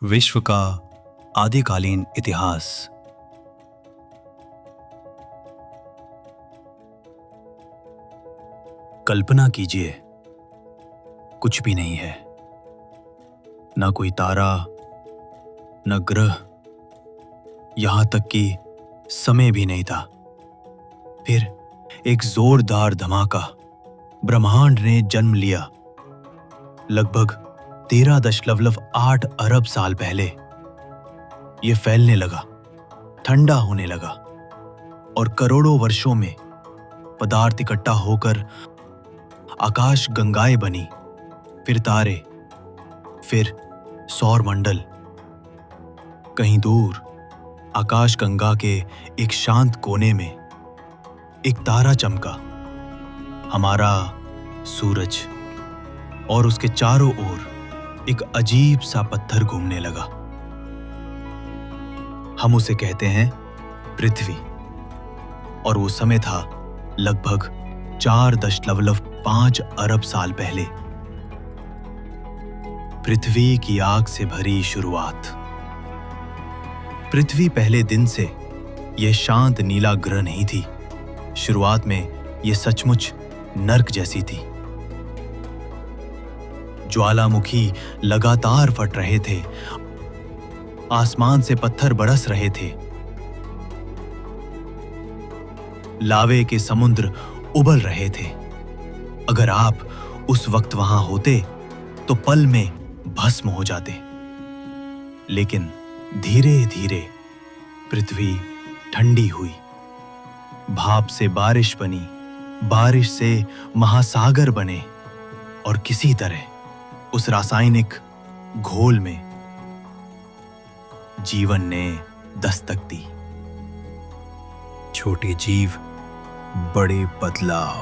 विश्व का आदिकालीन इतिहास। कल्पना कीजिए, कुछ भी नहीं है, न कोई तारा, न ग्रह, यहां तक कि समय भी नहीं था। फिर एक जोरदार धमाका, ब्रह्मांड ने जन्म लिया। लगभग 13.8 अरब साल पहले यह फैलने लगा, ठंडा होने लगा और करोड़ों वर्षों में पदार्थ इकट्ठा होकर आकाश गंगाएं बनी, फिर तारे, फिर सौरमंडल। कहीं दूर आकाश गंगा के एक शांत कोने में एक तारा चमका, हमारा सूरज, और उसके चारों ओर एक अजीब सा पत्थर घूमने लगा। हम उसे कहते हैं पृथ्वी, और वो समय था लगभग 4.5 अरब साल पहले। पृथ्वी की आग से भरी शुरुआत। पृथ्वी पहले दिन से यह शांत नीला ग्रह नहीं थी। शुरुआत में यह सचमुच नर्क जैसी थी। ज्वालामुखी लगातार फट रहे थे, आसमान से पत्थर बरस रहे थे, लावे के समुद्र उबल रहे थे। अगर आप उस वक्त वहां होते तो पल में भस्म हो जाते। लेकिन धीरे धीरे पृथ्वी ठंडी हुई, भाप से बारिश बनी, बारिश से महासागर बने, और किसी तरह उस रासायनिक घोल में जीवन ने दस्तक दी। छोटे जीव, बड़े बदलाव।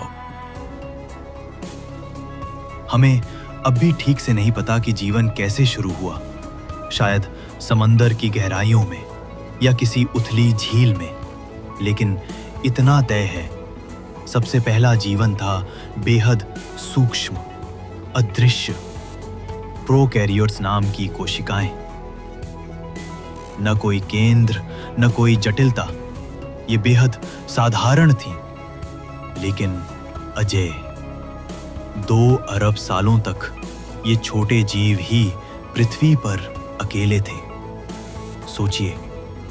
हमें अब भी ठीक से नहीं पता कि जीवन कैसे शुरू हुआ। शायद समंदर की गहराइयों में या किसी उथली झील में, लेकिन इतना तय है, सबसे पहला जीवन था बेहद सूक्ष्म, अदृश्य प्रोकैरियोट्स नाम की कोशिकाएं। न कोई केंद्र, न कोई जटिलता, ये बेहद साधारण थी, लेकिन अजय। 2 अरब सालों तक ये छोटे जीव ही पृथ्वी पर अकेले थे। सोचिए,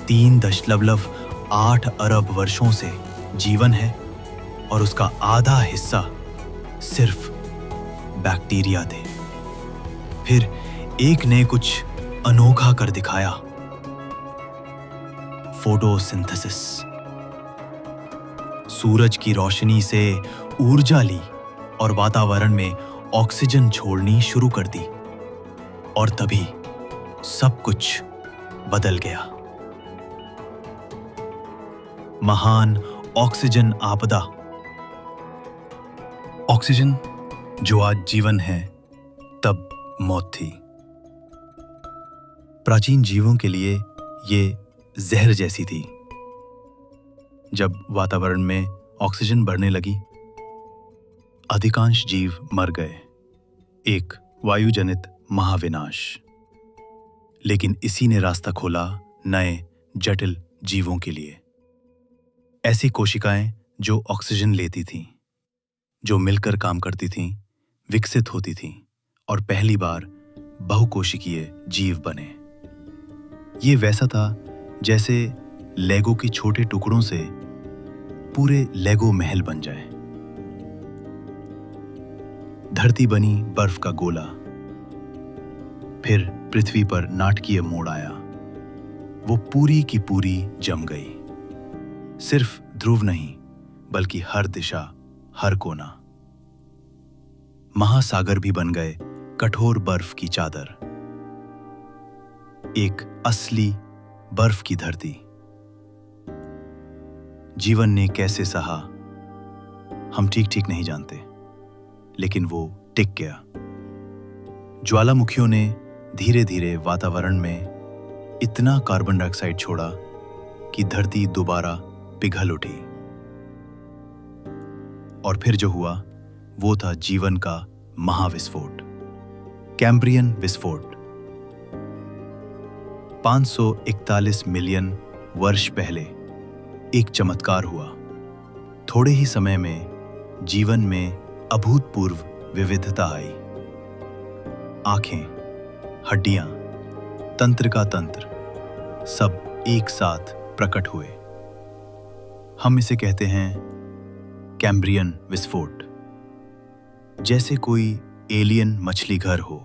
3.8 अरब वर्षों से जीवन है, और उसका आधा हिस्सा सिर्फ बैक्टीरिया थे। फिर एक ने कुछ अनोखा कर दिखाया, फोटोसिंथेसिस। सूरज की रोशनी से ऊर्जा ली और वातावरण में ऑक्सीजन छोड़नी शुरू कर दी, और तभी सब कुछ बदल गया। महान ऑक्सीजन आपदा। ऑक्सीजन जो आज जीवन है, तब मौत थी। प्राचीन जीवों के लिए ये जहर जैसी थी। जब वातावरण में ऑक्सीजन बढ़ने लगी, अधिकांश जीव मर गए। एक वायुजनित महाविनाश। लेकिन इसी ने रास्ता खोला नए जटिल जीवों के लिए। ऐसी कोशिकाएं जो ऑक्सीजन लेती थीं, जो मिलकर काम करती थीं, विकसित होती थीं, और पहली बार बहुकोशिकीय जीव बने। ये वैसा था जैसे लेगो के छोटे टुकड़ों से पूरे लेगो महल बन जाए। धरती बनी बर्फ का गोला। फिर पृथ्वी पर नाटकीय मोड़ आया। वो पूरी की पूरी जम गई। सिर्फ ध्रुव नहीं, बल्कि हर दिशा, हर कोना। महासागर भी बन गए कठोर बर्फ की चादर। एक असली बर्फ की धरती। जीवन ने कैसे सहा, हम ठीक नहीं जानते, लेकिन वो टिक गया। ज्वालामुखियों ने धीरे धीरे वातावरण में इतना कार्बन डाइऑक्साइड छोड़ा कि धरती दोबारा पिघल उठी। और फिर जो हुआ वो था जीवन का महाविस्फोट, कैम्ब्रियन विस्फोट। 541 मिलियन वर्ष पहले एक चमत्कार हुआ। थोड़े ही समय में जीवन में अभूतपूर्व विविधता आई। आंखें, हड्डियां, तंत्र का तंत्र सब एक साथ प्रकट हुए। हम इसे कहते हैं कैम्ब्रियन विस्फोट। जैसे कोई एलियन मछली घर हो,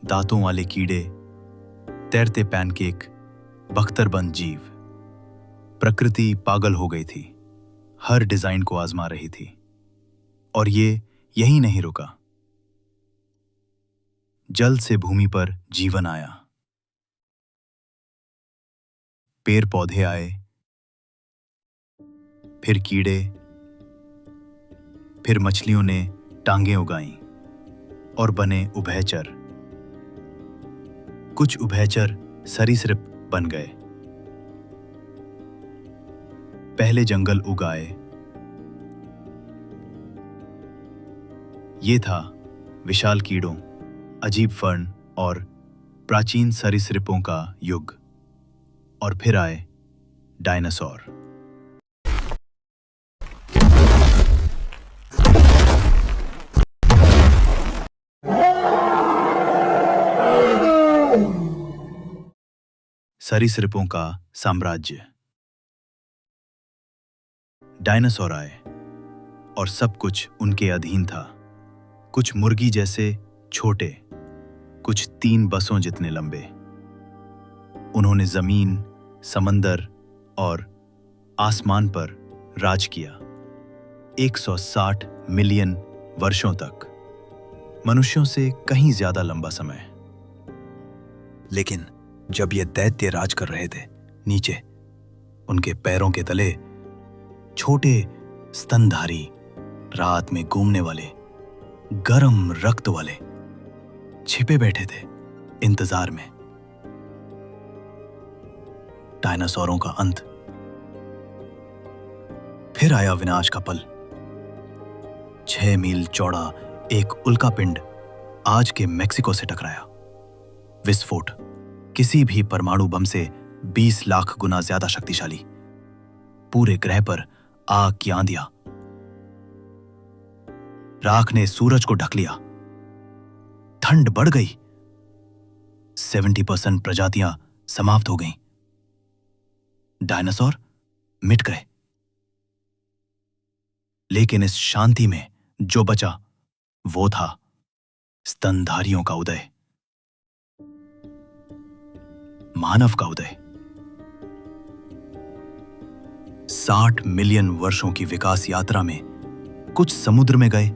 दांतों वाले कीड़े, तैरते पैनकेक, बख्तरबंद जीव। प्रकृति पागल हो गई थी, हर डिजाइन को आजमा रही थी। और ये यही नहीं रुका। जल से भूमि पर जीवन आया, पेड़ पौधे आए, फिर कीड़े, फिर मछलियों ने टांगें उगाईं और बने उभयचर। कुछ उभयचर सरीसृप बन गए। पहले जंगल उगाए। ये था विशाल कीड़ों, अजीब फर्न और प्राचीन सरीसृपों का युग। और फिर आए डायनासोर। सरीसृपों का साम्राज्य। डायनासोर आए और सब कुछ उनके अधीन था। कुछ मुर्गी जैसे छोटे, कुछ 3 बसों जितने लंबे। उन्होंने जमीन, समंदर और आसमान पर राज किया 160 मिलियन वर्षों तक, मनुष्यों से कहीं ज्यादा लंबा समय। लेकिन जब ये दैत्य राज कर रहे थे, नीचे उनके पैरों के तले छोटे स्तनधारी, रात में घूमने वाले, गरम रक्त वाले छिपे बैठे थे इंतजार में। डायनासोरों का अंत। फिर आया विनाश का पल। 6 मील चौड़ा एक उल्कापिंड आज के मेक्सिको से टकराया। विस्फोट किसी भी परमाणु बम से 20 लाख गुना ज्यादा शक्तिशाली। पूरे ग्रह पर आग की आंधियां। राख ने सूरज को ढक लिया। ठंड बढ़ गई। 70% प्रजातियां समाप्त हो गईं। डायनासोर मिट गए। लेकिन इस शांति में जो बचा वो था स्तनधारियों का उदय, मानव का उदय। 60 मिलियन वर्षों की विकास यात्रा में कुछ समुद्र में गए,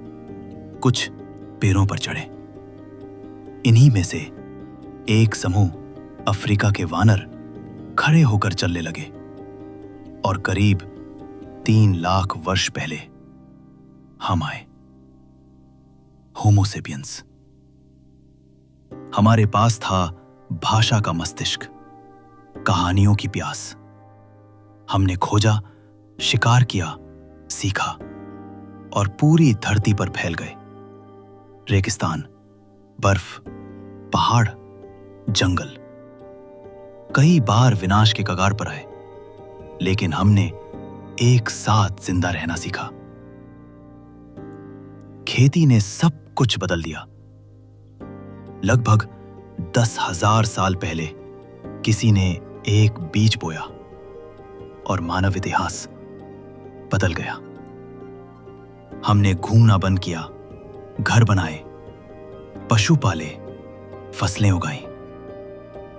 कुछ पेड़ों पर चढ़े। इन्हीं में से एक समूह अफ्रीका के वानर खड़े होकर चलने लगे। और करीब 3 लाख वर्ष पहले हम आए, होमो सेपियंस। हमारे पास था भाषा का मस्तिष्क, कहानियों की प्यास। हमने खोजा, शिकार किया, सीखा और पूरी धरती पर फैल गए। रेगिस्तान, बर्फ, पहाड़, जंगल। कई बार विनाश के कगार पर आए, लेकिन हमने एक साथ जिंदा रहना सीखा। खेती ने सब कुछ बदल दिया। लगभग 10,000 साल पहले किसी ने एक बीज बोया और मानव इतिहास बदल गया। हमने घूमना बंद किया, घर बनाए, पशु पाले, फसलें उगाई,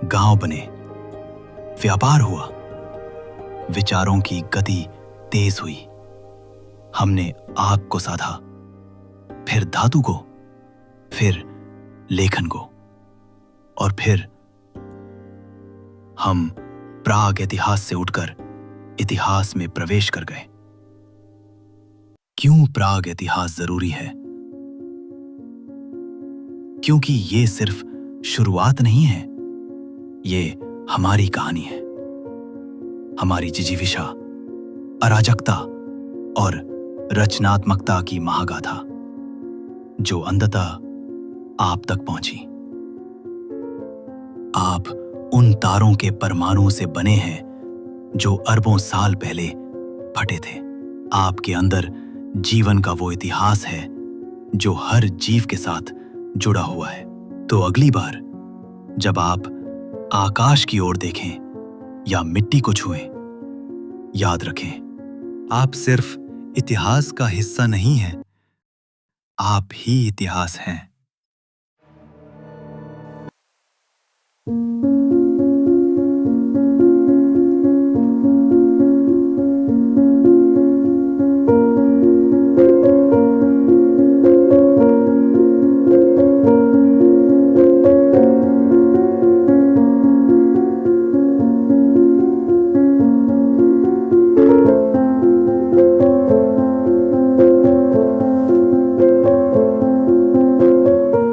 गांव बने, व्यापार हुआ, विचारों की गति तेज हुई। हमने आग को साधा, फिर धातु को, फिर लेखन को, और फिर हम प्राग इतिहास से उठकर इतिहास में प्रवेश कर गए। क्यों प्राग इतिहास जरूरी है? क्योंकि ये सिर्फ शुरुआत नहीं है, ये हमारी कहानी है। हमारी जिजीविषा, अराजकता और रचनात्मकता की महागाथा, जो अंततः आप तक पहुंची। आप उन तारों के परमाणुओं से बने हैं जो अरबों साल पहले फटे थे। आपके अंदर जीवन का वो इतिहास है जो हर जीव के साथ जुड़ा हुआ है। तो अगली बार जब आप आकाश की ओर देखें या मिट्टी को छुएं, याद रखें, आप सिर्फ इतिहास का हिस्सा नहीं हैं, आप ही इतिहास हैं।